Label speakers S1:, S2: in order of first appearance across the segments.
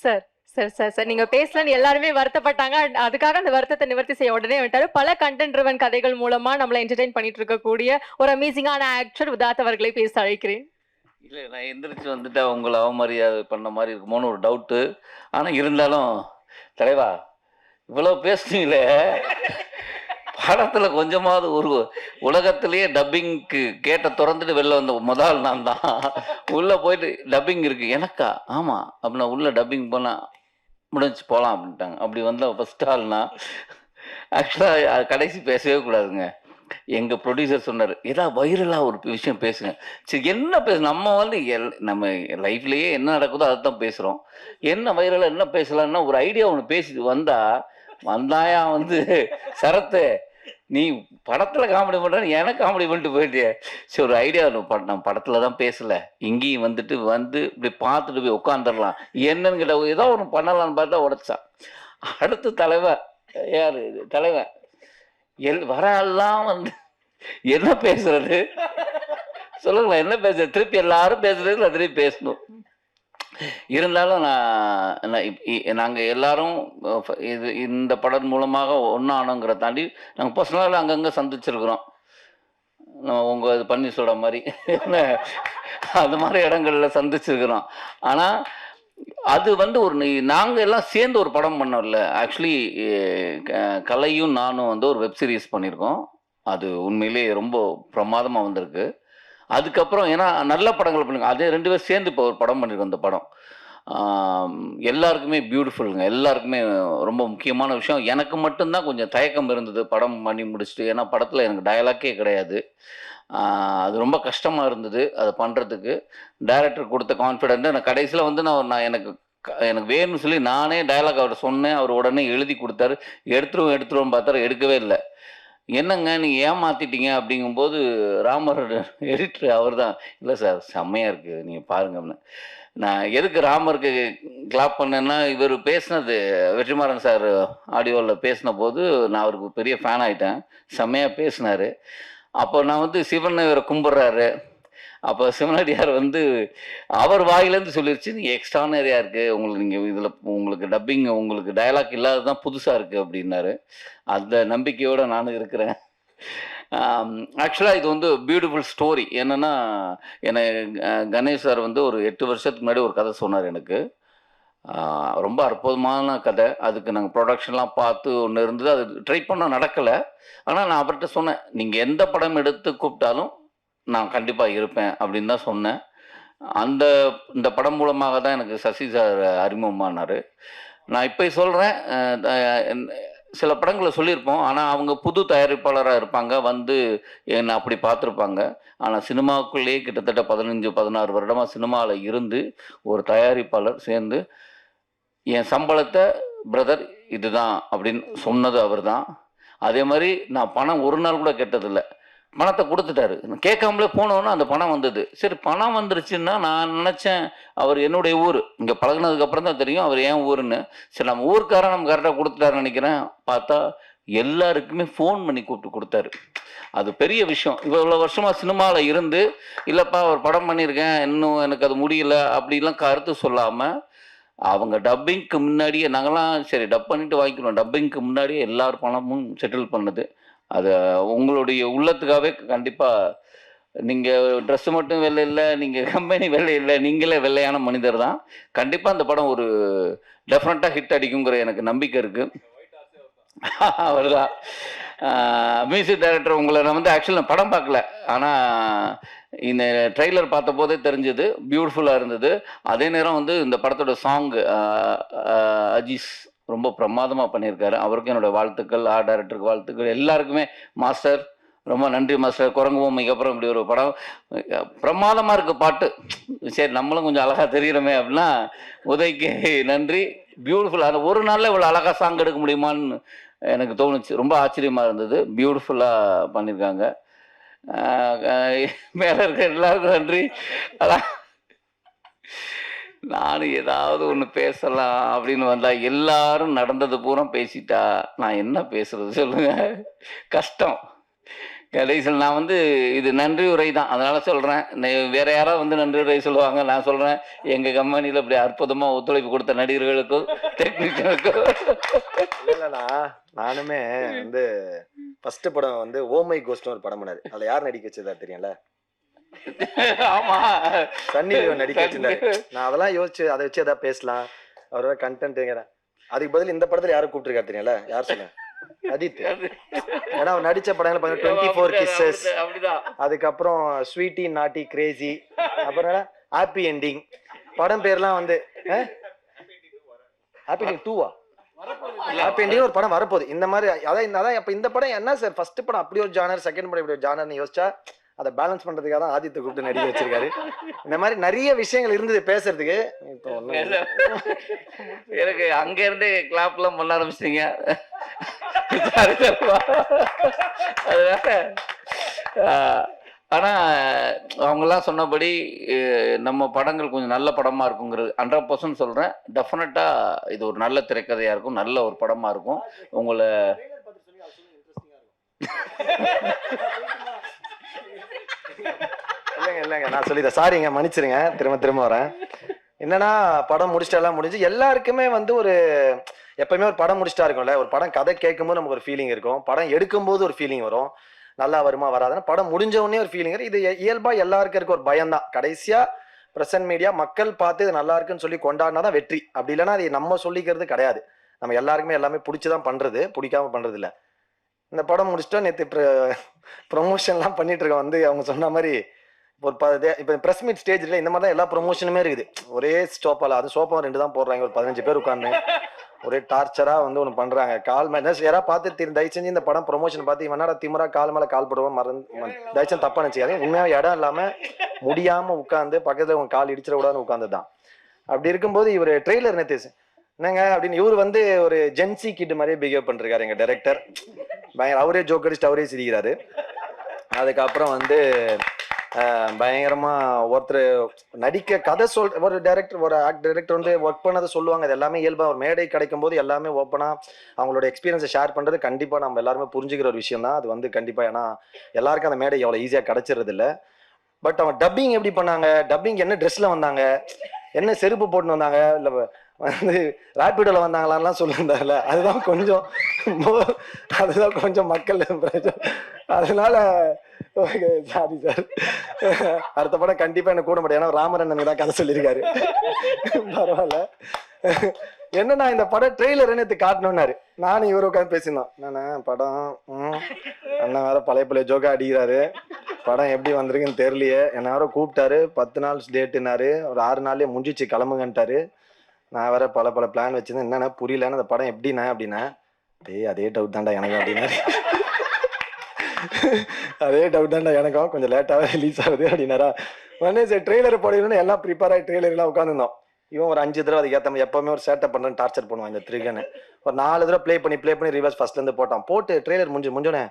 S1: Sir sir sir sir நீங்க பேசலன்னு எல்லாருமே வருத்தப்பட்டாங்க. அதுக்காக அந்த வருத்தத்தை நிவர்த்தி செய்ய உடனே வந்துட்டாரு. பல கண்டென்ட் ட்ரிவன் கதைகள் மூலமா நம்மள என்டர்டெயின் பண்ணிட்டு இருக்கக்கூடிய ஒரு அமேசிங்கான ஆக்டர் உதாத் அவர்களை பேச அழைக்கிறேன்.
S2: இல்ல நான் எந்திரிச்சு வந்துட்டா உங்கள அவமரியாதை பண்ண மாரி இருக்குமோன்னு ஒரு டவுட்டு. ஆனா இருந்தாலும், தலைவா இவ்வளோ பேசுனீங்களே, படத்துல கொஞ்சமாவது ஒரு உலகத்திலேயே டப்பிங்க்கு கேட்ட தொறந்துட்டு வெளில வந்த மொத ஆள் நான் தான். உள்ள போயிட்டு டப்பிங் இருக்கு. எனக்கா? ஆமா. அப்படின்னா உள்ள டப்பிங் போனா முடிஞ்சுச்சு போலாம் அப்படின்ட்டாங்க. அப்படி வந்த ஃபர்ஸ்ட் ஆள் நான். ஆக்சுவலா கடைசி பேசவே கூடாதுங்க. எங்க ப்ரொடியூசர் சொன்னாரு, "ஏதாவது வைரலா ஒரு விஷயம் பேசுங்க." சரி என்ன நம்ம வந்து நம்ம லைஃப்லயே என்ன நடக்குதோ அதத்தான் பேசுறோம். என்ன வைரலா என்ன பேசலாம்னா ஒரு ஐடியா ஒண்ணு பேசிட்டு வந்தாயா வந்து சரத்து நீ படத்துல காமெடி பண்றன்னு எனக்கு காமெடி பண்ணிட்டு போயிட்டியே. சரி ஒரு ஐடியா நம்ம படத்துல தான் பேசல. இங்கேயும் வந்து இப்படி பார்த்துட்டு போய் உட்காந்துரலாம். என்னன்னு கேட்டா ஏதோ ஒண்ணு பண்ணலாம்னு பார்த்தா உடைச்சான். அடுத்து தலைவன் யாரு தலைவன் வர ஆள்லாம் வந்து என்ன பேசுறது சொல்லுங்களேன், என்ன பேசுறது? திருப்பி எல்லாரும் பேசுறது நான் திருப்பி பேசணும். இருந்தாலும் நாங்கள் எல்லாரும் இந்த படம் மூலமாக ஒன்றானோங்கிற தாண்டி நாங்கள் பர்சனலாக அங்கங்கே சந்திச்சிருக்கிறோம். உங்கள் இது பண்ணி சொல்கிற மாதிரி அது மாதிரி இடங்கள்ல சந்திச்சிருக்கிறோம். ஆனால் அது வந்து நாங்கள் எல்லாம் சேர்ந்து ஒரு படம் பண்ணோம்ல. ஆக்சுவலி கலையும் நானும் வந்து ஒரு வெப் சீரிஸ் பண்ணியிருக்கோம். அது உண்மையிலேயே ரொம்ப பிரமாதமாக வந்திருக்கு. அதுக்கப்புறம் ஏன்னா நல்ல படங்கள் பண்ணுங்க, அதே 2 பேரும் சேர்ந்து இப்போ ஒரு படம் பண்ணியிருக்கோம். அந்த படம் எல்லாருக்குமே பியூட்டிஃபுல்லுங்க. எல்லாருக்குமே ரொம்ப முக்கியமான விஷயம். எனக்கு மட்டும்தான் கொஞ்சம் தயக்கம் இருந்தது படம் பண்ணி முடிச்சுட்டு. ஏன்னா படத்தில் எனக்கு டயலாக்கே கிடையாது. அது ரொம்ப கஷ்டமாக இருந்தது அதை பண்ணுறதுக்கு. டைரக்டர் கொடுத்த கான்ஃபிடென்ட்டு நான் கடைசியில் வந்து நான் எனக்கு வேணும்னு சொல்லி நானே டயலாக் அவர்கிட்ட சொன்னேன். அவர் உடனே எழுதி கொடுத்தாரு. எடுத்துருவோம் பார்த்தாரு, எடுக்கவே இல்லை. என்னங்க நீங்கள் ஏமாத்திட்டீங்க அப்படிங்கும்போது ராமர் எடிட்டர் அவர் தான், இல்லை சார் செம்மையாக இருக்குது நீங்கள் பாருங்கன்னு. நான் எதுக்கு ராமருக்கு கிளாப் பண்ணேன்னா, இவர் பேசினது வெற்றிமாறன் சார் ஆடியோவில் பேசின போது நான் அவருக்கு பெரிய ஃபேன் ஆகிட்டேன். செம்மையாக பேசினார். அப்போ நான் வந்து சிவன் இவரை கும்பிட்றாரு. அப்போ சிவனடியார் வந்து அவர் வாயிலேருந்து சொல்லிருச்சு, நீங்கள் எக்ஸ்ட்ரானரியாக இருக்குது நீங்கள் இதில் உங்களுக்கு டப்பிங் உங்களுக்கு டயலாக் இல்லாத தான் புதுசாக இருக்குது அப்படின்னாரு. அந்த நம்பிக்கையோடு நானும் இருக்கிறேன். ஆக்சுவலாக இது வந்து பியூட்டிஃபுல் ஸ்டோரி. என்னென்னா கணேஷ் சார் வந்து ஒரு 8 வருஷத்துக்கு முன்னாடி ஒரு கதை சொன்னார் எனக்கு. ரொம்ப அற்புதமான கதை. அதுக்கு நாங்கள் ப்ரொடக்ஷன்லாம் பார்த்து ஒன்று இருந்தது. அது ட்ரை பண்ண நடக்கலை. ஆனால் நான் அவர்கிட்ட சொன்னேன், நீங்கள் எந்த படம் எடுத்து கூப்பிட்டாலும் நான் கண்டிப்பாக இருப்பேன் அப்படின்னு தான் சொன்னேன். இந்த படம் மூலமாக தான் எனக்கு சசி சார் அறிமுகமானார். நான் இப்போ சொல்கிறேன், சில படங்களை சொல்லியிருப்போம். ஆனால் அவங்க புது தயாரிப்பாளராக இருப்பாங்க, வந்து என்னை அப்படி பார்த்துருப்பாங்க. ஆனால் சினிமாவுக்குள்ளேயே கிட்டத்தட்ட 15-16 வருடமாக சினிமாவில் இருந்து ஒரு தயாரிப்பாளர் சேர்ந்து என் சம்பளத்தை பிரதர் இதுதான் அப்படின்னு சொன்னது அவர் தான். அதே மாதிரி நான் பணம் ஒரு நாள் கூட கேட்டதில்லை. பணத்தை கொடுத்துட்டாரு. கேட்காமலே போனோன்னா அந்த பணம் வந்தது. சரி பணம் வந்துருச்சுன்னா நான் நினச்சேன் அவர் என்னுடைய ஊர். இங்கே பழகினதுக்கப்புறம் தான் தெரியும் அவர் ஏன் ஊருன்னு. சரி நம்ம ஊருக்காரன் நம்ம கரெக்டாக கொடுத்துட்டாருன்னு நினைக்கிறேன். பார்த்தா எல்லாருக்குமே ஃபோன் பண்ணி கூப்பிட்டு கொடுத்தாரு. அது பெரிய விஷயம். இவ்வளோ வருஷமாக சினிமாவில் இருந்து, இல்லைப்பா ஒரு படம் பண்ணியிருக்கேன் இன்னும் எனக்கு அது முடியல அப்படிலாம் கருத்து சொல்லாமல், அவங்க டப்பிங்க்கு முன்னாடியே நாங்கள்லாம் சரி டப் பண்ணிட்டு வாங்கிக்கிறோம், டப்பிங்க்கு முன்னாடியே எல்லார் பணமும் செட்டில் பண்ணது. அது உங்களுடைய உள்ளத்துக்காகவே கண்டிப்பாக. நீங்கள் ட்ரெஸ்ஸு மட்டும் வெள்ளை இல்லை, நீங்கள் கம்பெனி வெள்ளை இல்லை, நீங்களே வெள்ளையான மனிதர் தான். கண்டிப்பாக அந்த படம் ஒரு டெஃபினட்டாக ஹிட் அடிக்குங்கிற எனக்கு நம்பிக்கை இருக்குது. அவர் தான் மியூசிக் டைரக்டர். உங்களை நான் வந்து ஆக்சுவலி நான் படம் பார்க்கல, ஆனால் இந்த ட்ரெய்லர் பார்த்த போதே தெரிஞ்சது பியூட்டிஃபுல்லாக இருந்தது. அதே நேரம் வந்து இந்த படத்தோட சாங் அஜீஸ் ரொம்ப பிரமாதமாக பண்ணியிருக்காரு. அவருக்கும் என்னோடய வாழ்த்துக்கள், ஆர்ட் டைரக்டருக்கு வாழ்த்துக்கள், எல்லாருக்குமே. மாஸ்டர் ரொம்ப நன்றி மாஸ்டர். குரங்கு பொம்மைக்கு அப்புறம் இப்படி ஒரு படம் பிரமாதமாக இருக்குது. பாட்டு சரி நம்மளும் கொஞ்சம் அழகாக தெரிகிறோமே அப்படின்னா உதய்க்கு நன்றி. பியூட்டிஃபுல்லாக அந்த ஒரு நாளில் இவ்வளோ அழகாக சாங் எடுக்க முடியுமான்னு எனக்கு தோணுச்சு. ரொம்ப ஆச்சரியமாக இருந்தது. பியூட்டிஃபுல்லாக பண்ணியிருக்காங்க. மேலே இருக்க எல்லாருக்கும் நன்றி. அதான் நானும் ஏதாவது ஒன்று பேசலாம் அப்படின்னு வந்தால் எல்லாரும் நடந்தது பூரா பேசிட்டா நான் என்ன பேசுறது சொல்லுங்க. கஷ்டம். கடைசியில் நான் வந்து இது நன்றி உரை தான், அதனால சொல்கிறேன். வேற யாராவது வந்து நன்றி உரை சொல்லுவாங்க, நான் சொல்கிறேன் எங்கள் கம்பெனியில் இப்படி அற்புதமாக ஒத்துழைப்பு கொடுத்த நடிகர்களுக்கும் டெக்னீஷியனுக்கும்.
S3: இல்லைண்ணா, நானுமே வந்து ஃபர்ஸ்ட் படம் வந்து ஓ மை கோஸ்ட்னு ஒரு படம் பண்ணாரு. அதில் யார் நடிக்க வச்சதா தெரியும்ல?
S2: ஆமா,
S3: சன்னி லியோன் நடிக்க வச்சிருந்தாரு. நான் அதெல்லாம் யோசிச்சு அதை வச்சு எதாவது பேசலாம், அவரோட கண்டென்ட்டுங்கிறேன். அதுக்கு பதில் இந்த படத்துல யாரும் கூப்பிட்டுருக்காரு தெரியும்ல? யார் சொல்ல? அஜித். ஏன்னா அவர் நடிச்ச படங்கள் 24 கிஸ்ஸஸ்,
S2: அப்படிதான்.
S3: அதுக்கப்புறம் ஸ்வீட்டி நாட்டி கிரேசி, அப்புறம் ஹாப்பி எண்டிங். படம் பேர்லாம் வந்து ஹாப்பி எண்டிங் 2வா? ஹாப்பி எண்டிங் ஒரு படம் வரப்போகுது. இந்த மாதிரி அதான் அப்ப இந்த படம் என்ன சார், ஃபர்ஸ்ட் படம் அப்படி ஒரு ஜானர், செகண்ட் படம் இப்படி ஒரு ஜானர்னு யோசிச்சா அதை பேலன்ஸ் பண்றதுக்காக தான் ஆதித்தை கூப்பிட்டு நடிக்க வச்சிருக்காரு. இந்த மாதிரி நிறைய விஷயங்கள் இருந்தது பேசுறதுக்கு. இப்போ
S2: எனக்கு அங்க இருந்து கிளாப்லாம் பண்ண ஆரம்பிச்சிட்டீங்க. அதனால ஆனா அவங்கெல்லாம் சொன்னபடி நம்ம படங்கள் கொஞ்சம் நல்ல படமா இருக்குங்கிறது 100% சொல்றேன். டெஃபினட்டா இது ஒரு நல்ல திரைக்கதையா இருக்கும், நல்ல ஒரு படமா இருக்கும். உங்களை
S3: இல்லைங்க நான் சொல்லிடுறேன், சாரிங்க மன்னிச்சிருங்க, திரும்ப வரேன். என்னன்னா படம் முடிச்சுட்டு எல்லாம் முடிஞ்சு எல்லாருக்குமே வந்து ஒரு எப்பயுமே ஒரு படம் முடிச்சுட்டா இருக்கும்ல, ஒரு படம் கதை கேட்கும்போது நமக்கு ஒரு ஃபீலிங் இருக்கும், படம் எடுக்கும்போது ஒரு ஃபீலிங் வரும், நல்லா வருமா வராதுன்னு. படம் முடிஞ்ச உடனே ஒரு ஃபீலிங். இது இயல்பா எல்லாருக்கும் இருக்க ஒரு பயம் தான். கடைசியா பிரசன்ட் மீடியா மக்கள் பார்த்து இது நல்லா இருக்குன்னு சொல்லி கொண்டாடினா தான் வெற்றி. அப்படி இல்லைன்னா அது நம்ம சொல்லிக்கிறது கிடையாது. நம்ம எல்லாருக்குமே எல்லாமே பிடிச்சிதான் பண்றது, பிடிக்காம பண்றது இல்லை. இந்த படம் முடிச்சுட்டா நேற்று ப்ரொமோஷன்லாம் பண்ணிட்டு இருக்கோம். வந்து அவங்க சொன்ன மாதிரி ஒரு இப்போ ப்ரெஸ் மீட் ஸ்டேஜில் இந்த மாதிரி தான் எல்லா ப்ரொமோஷனுமே இருக்குது. ஒரே ஸ்டோப்பால், அது சோப்பா 2 தான் போடுறாங்க, ஒரு 15 பேர் உட்காந்து ஒரே டார்ச்சராக வந்து ஒன்று பண்ணுறாங்க. கால் மேலே யாராவது பார்த்து தயவு செஞ்சு இந்த படம் ப்ரொமோஷன் பார்த்து இவனாட திமுறா கால் மேலே கால் போடுவோம் தயவு செஞ்சு தப்பாக நினச்சிக்காது. உண்மையாக இடம் இல்லாமல் முடியாமல் உட்காந்து பக்கத்தில் உங்க கால் இடிச்சிட கூடாதுன்னு உட்காந்து தான். அப்படி இருக்கும்போது இவர் ட்ரெய்லர் நேற்று என்னங்க அப்படின்னு இவர் வந்து ஒரு ஜென்சி கிட் மாதிரியே பிஹேவ் பண்ணிருக்காரு எங்கள் டைரக்டர். பயங்கர அவரே ஜோக் அடிச்சுட்டு அவரே சிரிக்கிறாரு. அதுக்கப்புறம் வந்து பயங்கரமா ஒருத்தர் நடிக்க கதை ஒரு டைரக்டர் ஒரு டைரக்டர் வந்து ஒர்க் பண்ணதை சொல்லுவாங்க. அது எல்லாமே இயல்பா ஒரு மேடை கிடைக்கும் போது எல்லாமே ஓப்பனா அவங்களோட எக்ஸ்பீரியன்ஸை ஷேர் பண்றது கண்டிப்பா நம்ம எல்லாருமே புரிஞ்சுக்கிற ஒரு விஷயம் தான் அது வந்து கண்டிப்பா. ஏன்னா எல்லாருக்கும் அந்த மேடை எவ்வளவு ஈஸியா கிடைச்சிருது இல்லை. பட் அவன் டப்பிங் எப்படி பண்ணாங்க, டப்பிங் என்ன ட்ரெஸ்ல வந்தாங்க, என்ன செருப்பு போட்டுன்னு வந்தாங்க, இல்லை வந்து ராபிடோல வந்தாங்களான்லாம் சொல்லியிருந்தாங்கல்ல, அதுதான் கொஞ்சம் மக்கள் அதனால சாரி சார், அடுத்த படம் கண்டிப்பா எனக்கு கூட முடியும். ஏன்னா ராமரண்ணன் தான் கதை சொல்லியிருக்காரு. பரவாயில்ல. என்னன்னா இந்த படம் ட்ரெய்லர் நேற்று காட்டணும்னாரு. நானும் இவரு உட்காந்து பேசினோம். என்னண்ணா படம் அண்ணன் வேற பழைய ஜோக்கா அடிக்கிறாரு, படம் எப்படி வந்திருக்குன்னு தெரியலையே. என்ன வேற கூப்பிட்டாரு, 10 நாள் டேட்டுனாரு, ஒரு 6 நாள்லயே முடிஞ்சிச்சு கிளம்புங்கன்ட்டாரு. நான் வேற பல பிளான் வச்சிருந்தேன். என்னன்னா புரியலன்னு அந்த படம் எப்படின்னா அப்படின்னா, அதே டவுட் தான்டா எனக்கு அப்படின்னாரு. அதே டவுட் தான்டா எனக்கும், கொஞ்சம் லேட்டாவே ரிலீஸ் ஆகுது அப்படின்னாரா. உடனே சரி ட்ரெய்லர் போடணும்னு எல்லாம் ப்ரிப்பேர் ஆகி ட்ரெய்லர்லாம் உட்காந்துருந்தோம். இவன் ஒரு 5 தடவை அதுக்கு ஏற்ற எப்பவுமே ஒரு சேட்டை பண்றேன்னு டார்ச்சர் பண்ணுவான் இந்த த்ரிகன்னு. ஒரு 4 தடவை ப்ளே பண்ணி ரிவர்ஸ் ஃபர்ஸ்ட்ல இருந்து போட்டு ட்ரெய்லர் முடிஞ்சோடனே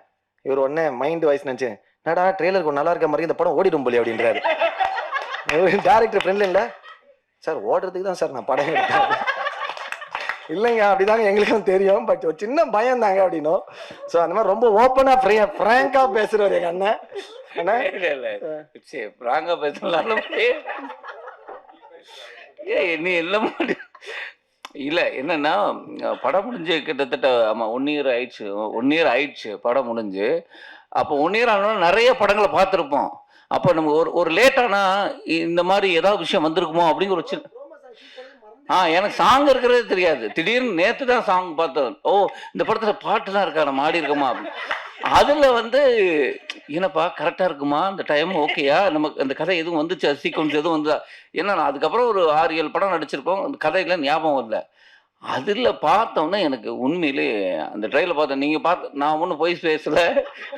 S3: இவர் உடனே மைண்ட் வைஸ் நினைச்சு, என்னடா ட்ரெய்லருக்கு நல்லா இருக்க மாதிரி இந்த படம் ஓடிடும் போலி அப்படின்றாரு. டேரக்டர் ஃப்ரெண்ட்ல இல்ல சார், ஓடுறதுக்கு தான் சார் நான் படம் எடுத்தேன். இல்லைங்க அப்படிதாங்க எங்களுக்கும் தெரியும், பட் ஒரு சின்ன பயம் தாங்க அப்படின்னும். ஸோ அந்த மாதிரி ரொம்ப ஓப்பனா ஃப்ராங்கா பேசுறவர் எங்க அண்ணன்.
S2: ஃப்ராங்கா பேசலாம் நீ எல்லாம் இல்ல. என்னன்னா படம் முடிஞ்சு கிட்டத்தட்ட ஆமா 1 இயர் ஆயிடுச்சு படம் முடிஞ்சு. அப்போ 1 இயர் ஆனாலும் நிறைய படங்களை பார்த்துருப்போம். அப்போ நம்ம ஒரு லேட்டானா இந்த மாதிரி ஏதாவது விஷயம் வந்திருக்குமோ அப்படிங்கிற ஒரு சின்ன எனக்கு சாங் இருக்கிறதே தெரியாது. திடீர்னு நேற்று தான் சாங் பார்த்தோம். ஓ இந்த படத்துல பாட்டுலாம் இருக்கா, நம்ம ஆடி இருக்கோமா அப்படின்னு. அதுல வந்து என்னப்பா கரெக்டா இருக்குமா, அந்த டைம் ஓகேயா, நமக்கு அந்த கதை எதுவும் வந்துச்சு, சீக்வன்ஸ் எதுவும் வந்தா. ஏன்னா அதுக்கப்புறம் ஒரு 6-7 படம் நடிச்சிருக்கோம், அந்த கதையில ஞாபகம் இல்லை. அதில் பார்த்தோன்னே எனக்கு உண்மையிலே அந்த ட்ரெயிலர் பார்த்தேன். நீங்கள் பார்த்து நான் ஒன்றும் போய் பேசல,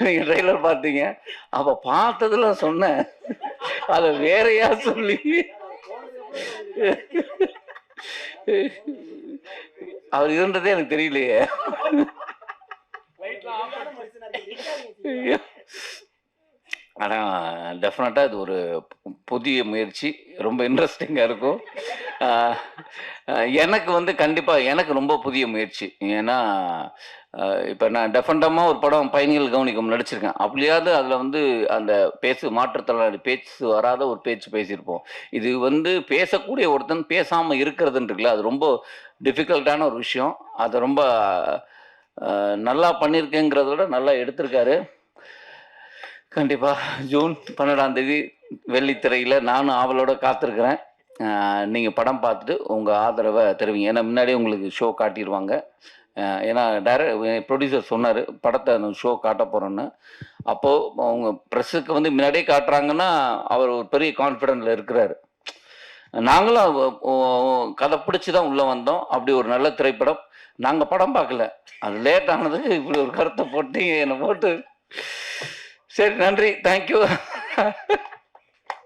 S2: நீங்கள் ட்ரெய்லர் பார்த்தீங்க. அப்போ பார்த்ததுல சொன்னேன், அதை வேறையா சொல்லி அவர் இருந்ததே எனக்கு தெரியலையே. ஆனால் டெஃபினட்டாக இது ஒரு புதிய முயற்சி, ரொம்ப இன்ட்ரெஸ்டிங்காக இருக்கும். ஆஹ் எனக்கு வந்து கண்டிப்பாக எனக்கு ரொம்ப புதிய முயற்சி. ஏன்னா இப்போ நான் டெஃபனட்டமாக ஒரு படம் பயணிகள் கவனிக்கும் நடிச்சிருக்கேன். அப்படியாவது அதில் வந்து அந்த மாற்றுத்திறனாளி பேச்சு வராத ஒரு பேச்சு பேசியிருப்போம். இது வந்து பேசக்கூடிய ஒருத்தன் பேசாமல் இருக்கிறதுன்னு இருக்குல்ல, அது ரொம்ப டிஃபிகல்ட்டான ஒரு விஷயம். அதை ரொம்ப நல்லா பண்ணியிருக்கேங்கிறத விட நல்லா எடுத்திருக்காரு. கண்டிப்பா ஜூன் 12ஆம் தேதி வெள்ளித்திரையில நானும் ஆவலோட காத்திருக்கிறேன். நீங்க படம் பார்த்துட்டு உங்க ஆதரவை தெரிவிங்க. ஏன்னா முன்னாடியே உங்களுக்கு ஷோ காட்டிடுவாங்க. ஏன்னா ப்ரொடியூசர் சொன்னாரு படத்தை ஷோ காட்ட போறோன்னு. அப்போ அவங்க ப்ரெஸ்ஸுக்கு வந்து முன்னாடியே காட்டுறாங்கன்னா அவர் ஒரு பெரிய கான்ஃபிடென்ட்ல இருக்கிறாரு. நாங்களும் கதை பிடிச்சி தான் உள்ள வந்தோம். அப்படி ஒரு நல்ல திரைப்படம். நாங்க படம் பார்க்கல. அது லேட் ஆனதுக்கு இப்படி ஒரு கருத்தை போட்டு என்னை போட்டு சரி நன்றி, தேங்க்யூ.